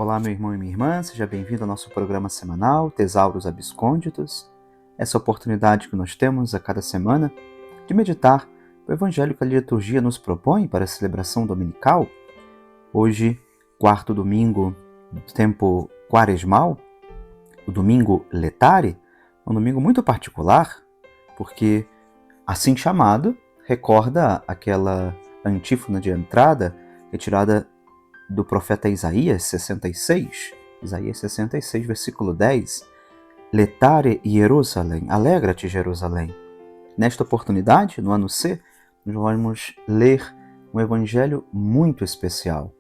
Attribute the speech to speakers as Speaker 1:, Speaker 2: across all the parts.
Speaker 1: Olá, meu irmão e minha irmã, seja bem-vindo ao nosso programa semanal, Tesauros Abscônditos. Essa oportunidade que nós temos a cada semana de meditar o Evangelho que a liturgia nos propõe para a celebração dominical. Hoje, quarto domingo do tempo quaresmal, o domingo Letare, é um domingo muito particular, porque, assim chamado, recorda aquela antífona de entrada retirada do profeta Isaías 66, versículo 10, Letare Jerusalém, alegra-te Jerusalém. Nesta oportunidade, no ano C, nós vamos ler um evangelho muito especial,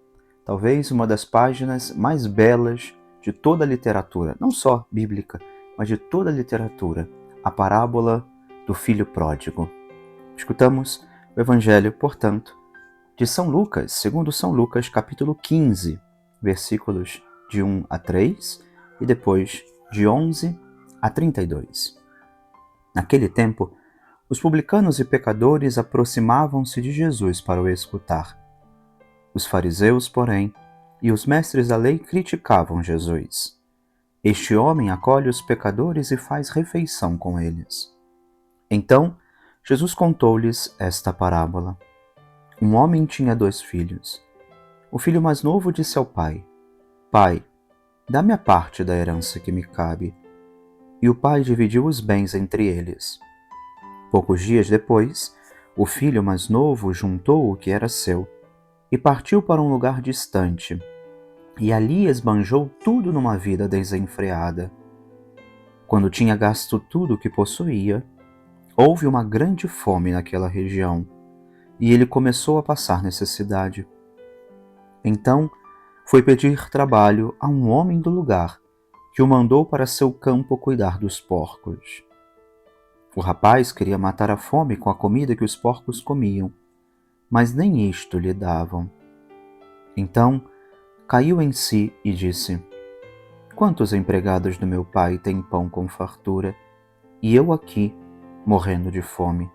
Speaker 1: talvez uma das páginas mais belas de toda a literatura, não só bíblica, mas de toda a literatura, a parábola do filho pródigo. Escutamos o evangelho, portanto, de São Lucas, segundo São Lucas, capítulo 15, versículos de 1 a 3 e depois de 11 a 32. Naquele tempo, os publicanos e pecadores aproximavam-se de Jesus para o escutar. Os fariseus, porém, e os mestres da lei criticavam Jesus. Este homem acolhe os pecadores e faz refeição com eles. Então, Jesus contou-lhes esta parábola. Um homem tinha 2 filhos. O filho mais novo disse ao pai: Pai, dá-me a parte da herança que me cabe. E o pai dividiu os bens entre eles. Poucos dias depois, o filho mais novo juntou o que era seu e partiu para um lugar distante, e ali esbanjou tudo numa vida desenfreada. Quando tinha gasto tudo o que possuía, houve uma grande fome naquela região, e ele começou a passar necessidade. Então, foi pedir trabalho a um homem do lugar, que o mandou para seu campo cuidar dos porcos. O rapaz queria matar a fome com a comida que os porcos comiam, mas nem isto lhe davam. Então, caiu em si e disse: Quantos empregados do meu pai têm pão com fartura, e eu aqui, morrendo de fome?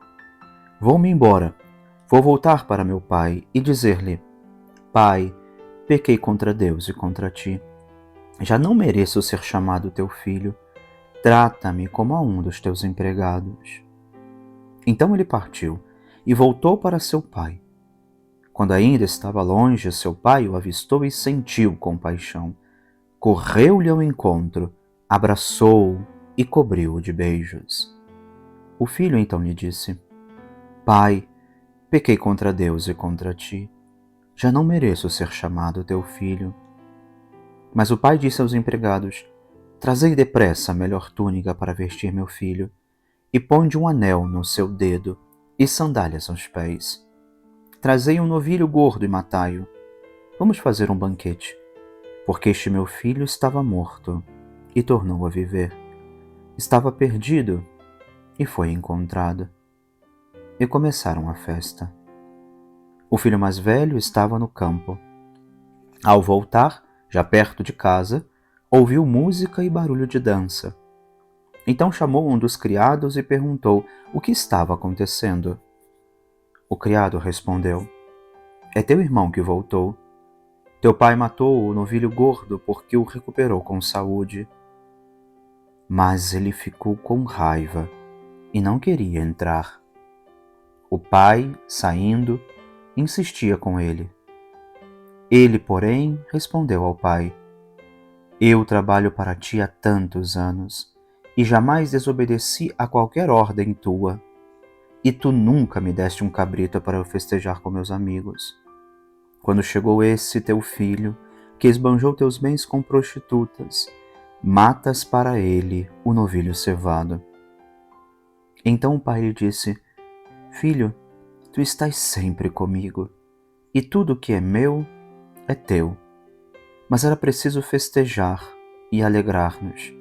Speaker 1: Vou-me embora. Vou voltar para meu pai e dizer-lhe: Pai, pequei contra Deus e contra ti. Já não mereço ser chamado teu filho. Trata-me como a um dos teus empregados. Então ele partiu e voltou para seu pai. Quando ainda estava longe, seu pai o avistou e sentiu compaixão. Correu-lhe ao encontro, abraçou-o e cobriu-o de beijos. O filho então lhe disse: Pai, pequei contra Deus e contra ti. Já não mereço ser chamado teu filho. Mas o pai disse aos empregados: Trazei depressa a melhor túnica para vestir meu filho, e ponde um anel no seu dedo e sandálias aos pés. Trazei um novilho gordo e matai-o. Vamos fazer um banquete, porque este meu filho estava morto e tornou a viver. Estava perdido e foi encontrado. E começaram a festa. O filho mais velho estava no campo. Ao voltar, já perto de casa, ouviu música e barulho de dança. Então chamou um dos criados e perguntou o que estava acontecendo. O criado respondeu: É teu irmão que voltou. Teu pai matou o novilho gordo porque o recuperou com saúde. Mas ele ficou com raiva e não queria entrar. O pai, saindo, insistia com ele. Ele, porém, respondeu ao pai: Eu trabalho para ti há tantos anos e jamais desobedeci a qualquer ordem tua. E tu nunca me deste um cabrito para eu festejar com meus amigos. Quando chegou esse teu filho, que esbanjou teus bens com prostitutas, matas para ele o novilho cevado. Então o pai lhe disse: Filho, tu estás sempre comigo, e tudo o que é meu é teu. Mas era preciso festejar e alegrar-nos,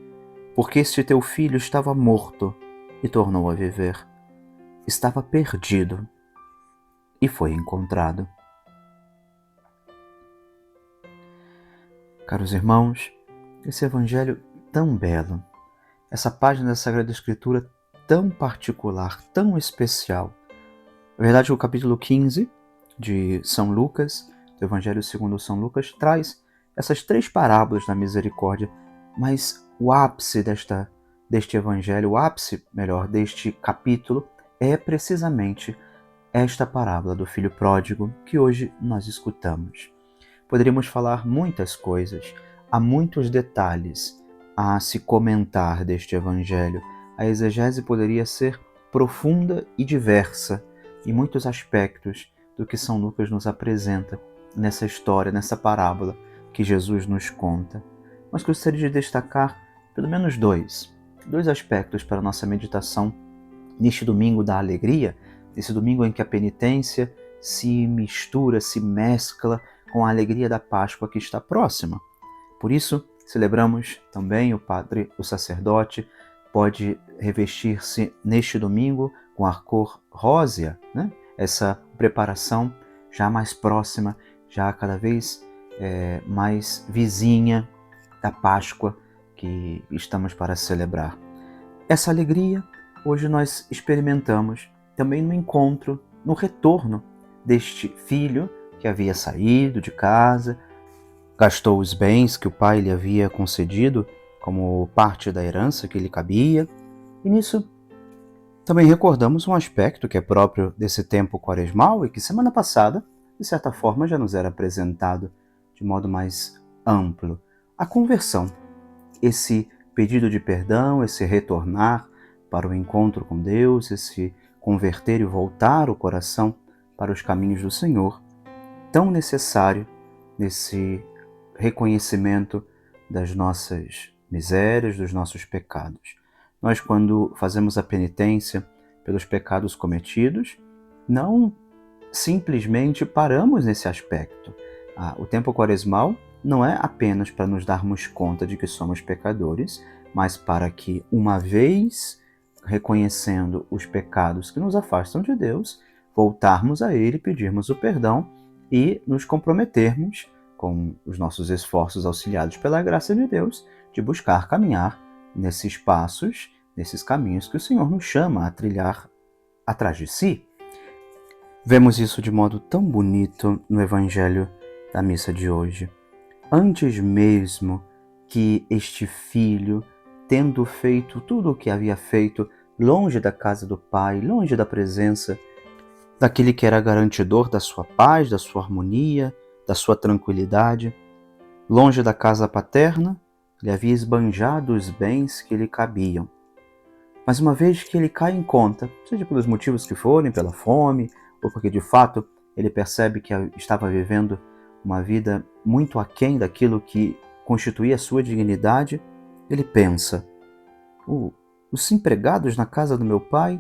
Speaker 1: porque este teu filho estava morto e tornou a viver. Estava perdido e foi encontrado. Caros irmãos, esse evangelho tão belo, essa página da Sagrada Escritura tão particular, tão especial. Na verdade, o capítulo 15 de São Lucas, do Evangelho segundo São Lucas, traz essas 3 parábolas da misericórdia, mas o ápice deste evangelho, o ápice, melhor, deste capítulo é precisamente esta parábola do filho pródigo que hoje nós escutamos. Poderíamos falar muitas coisas, há muitos detalhes a se comentar deste evangelho. A exegese poderia ser profunda e diversa em muitos aspectos do que São Lucas nos apresenta nessa história, nessa parábola que Jesus nos conta. Mas gostaria de destacar pelo menos dois aspectos para a nossa meditação neste domingo da alegria, nesse domingo em que a penitência se mistura, se mescla com a alegria da Páscoa que está próxima. Por isso, celebramos também o sacerdote pode revestir-se neste domingo com a cor rósea, né? Essa preparação já mais próxima, já cada vez mais vizinha da Páscoa que estamos para celebrar. Essa alegria hoje nós experimentamos também no encontro, no retorno deste filho que havia saído de casa, gastou os bens que o pai lhe havia concedido como parte da herança que lhe cabia. E nisso também recordamos um aspecto que é próprio desse tempo quaresmal e que semana passada, de certa forma, já nos era apresentado de modo mais amplo. A conversão, esse pedido de perdão, esse retornar para o encontro com Deus, esse converter e voltar o coração para os caminhos do Senhor, tão necessário nesse reconhecimento das nossas misérias, dos nossos pecados. Nós, quando fazemos a penitência pelos pecados cometidos, não simplesmente paramos nesse aspecto. O tempo quaresmal não é apenas para nos darmos conta de que somos pecadores, mas para que, uma vez reconhecendo os pecados que nos afastam de Deus, voltarmos a Ele, pedirmos o perdão e nos comprometermos com os nossos esforços auxiliados pela graça de Deus, de buscar caminhar nesses passos, nesses caminhos que o Senhor nos chama a trilhar atrás de si. Vemos isso de modo tão bonito no Evangelho da missa de hoje. Antes mesmo que este filho, tendo feito tudo o que havia feito, longe da casa do Pai, longe da presença daquele que era garantidor da sua paz, da sua harmonia, da sua tranquilidade, longe da casa paterna, ele havia esbanjado os bens que lhe cabiam. Mas uma vez que ele cai em conta, seja pelos motivos que forem, pela fome, ou porque de fato ele percebe que estava vivendo uma vida muito aquém daquilo que constituía a sua dignidade, ele pensa: os empregados na casa do meu pai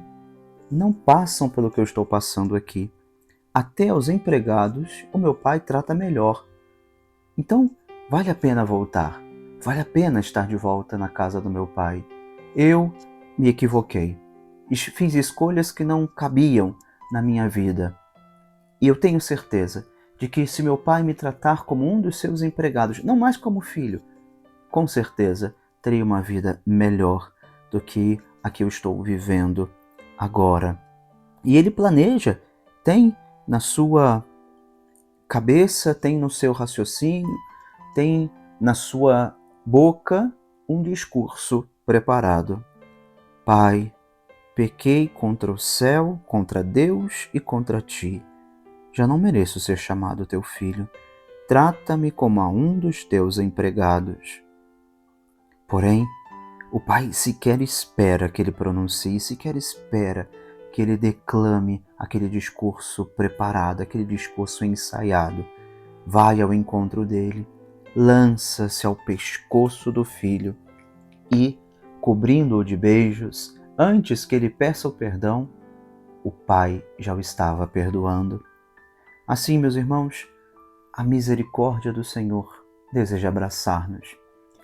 Speaker 1: não passam pelo que eu estou passando aqui. Até aos empregados o meu pai trata melhor. Então, vale a pena voltar. Vale a pena estar de volta na casa do meu pai. Eu me equivoquei. Fiz escolhas que não cabiam na minha vida. E eu tenho certeza de que se meu pai me tratar como um dos seus empregados, não mais como filho, com certeza terei uma vida melhor do que a que eu estou vivendo agora. E ele planeja, tem na sua cabeça, tem no seu raciocínio, tem na sua boca um discurso preparado. Pai, pequei contra o céu, contra Deus e contra ti. Já não mereço ser chamado teu filho. Trata-me como a um dos teus empregados. Porém, o pai sequer espera que ele pronuncie, sequer espera que ele declame aquele discurso preparado, aquele discurso ensaiado. Vai ao encontro dele, lança-se ao pescoço do filho e, cobrindo-o de beijos, antes que ele peça o perdão, o pai já o estava perdoando. Assim, meus irmãos, a misericórdia do Senhor deseja abraçar-nos.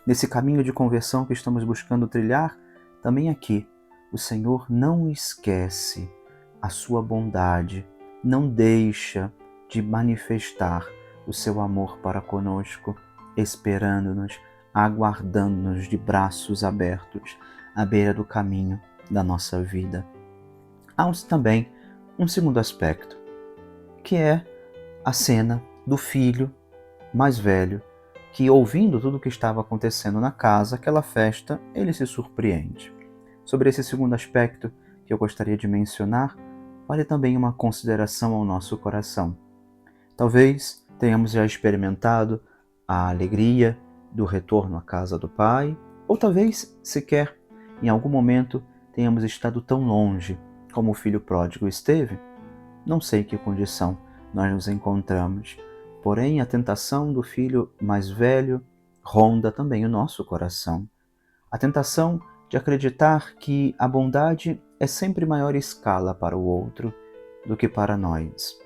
Speaker 1: Nesse caminho de conversão que estamos buscando trilhar, também aqui, o Senhor não esquece a sua bondade, não deixa de manifestar o seu amor para conosco, esperando-nos, aguardando-nos de braços abertos à beira do caminho da nossa vida. Há também um segundo aspecto, que é a cena do filho mais velho que, ouvindo tudo o que estava acontecendo na casa, aquela festa, ele se surpreende. Sobre esse segundo aspecto que eu gostaria de mencionar, vale também uma consideração ao nosso coração. Talvez tenhamos já experimentado a alegria do retorno à casa do Pai, ou talvez sequer em algum momento tenhamos estado tão longe como o filho pródigo esteve. Não sei em que condição nós nos encontramos, porém a tentação do filho mais velho ronda também o nosso coração. A tentação de acreditar que a bondade é sempre maior escala para o outro do que para nós.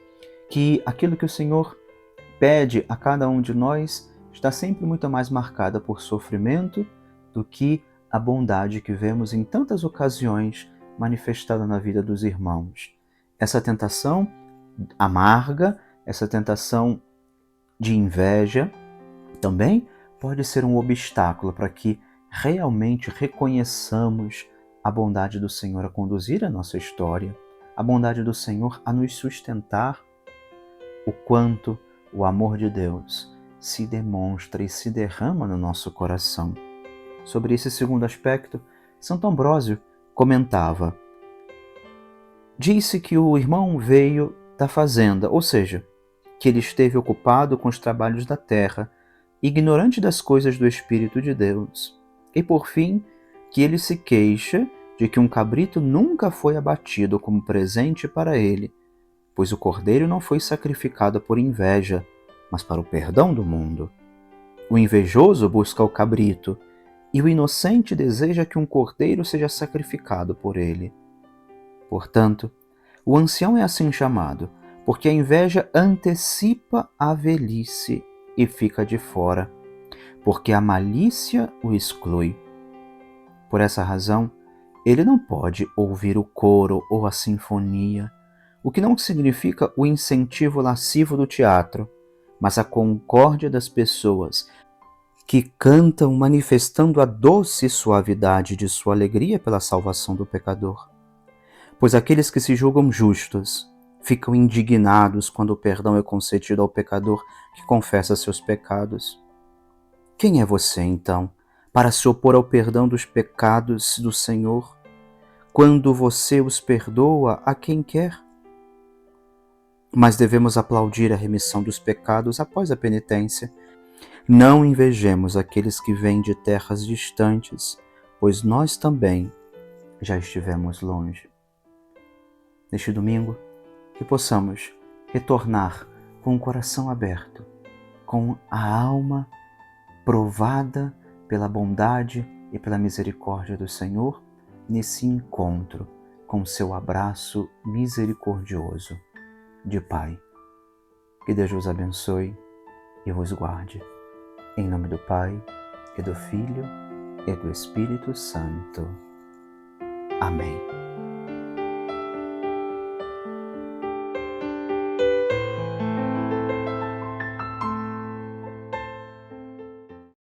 Speaker 1: Que aquilo que o Senhor pede a cada um de nós está sempre muito mais marcada por sofrimento do que a bondade que vemos em tantas ocasiões manifestada na vida dos irmãos. Essa tentação amarga, essa tentação de inveja, também pode ser um obstáculo para que realmente reconheçamos a bondade do Senhor a conduzir a nossa história, a bondade do Senhor a nos sustentar, o quanto o amor de Deus se demonstra e se derrama no nosso coração. Sobre esse segundo aspecto, Santo Ambrósio comentava: disse que o irmão veio da fazenda, ou seja, que ele esteve ocupado com os trabalhos da terra, ignorante das coisas do Espírito de Deus. E por fim, que ele se queixa de que um cabrito nunca foi abatido como presente para ele, pois o cordeiro não foi sacrificado por inveja, mas para o perdão do mundo. O invejoso busca o cabrito, e o inocente deseja que um cordeiro seja sacrificado por ele. Portanto, o ancião é assim chamado, porque a inveja antecipa a velhice e fica de fora, porque a malícia o exclui. Por essa razão, ele não pode ouvir o coro ou a sinfonia, o que não significa o incentivo lascivo do teatro, mas a concórdia das pessoas que cantam manifestando a doce suavidade de sua alegria pela salvação do pecador. Pois aqueles que se julgam justos ficam indignados quando o perdão é concedido ao pecador que confessa seus pecados. Quem é você, então, para se opor ao perdão dos pecados do Senhor, quando você os perdoa a quem quer? Mas devemos aplaudir a remissão dos pecados após a penitência. Não invejemos aqueles que vêm de terras distantes, pois nós também já estivemos longe. Neste domingo, que possamos retornar com o coração aberto, com a alma provada pela bondade e pela misericórdia do Senhor, nesse encontro com seu abraço misericordioso de Pai. Que Deus vos abençoe e vos guarde. Em nome do Pai, e do Filho, e do Espírito Santo. Amém.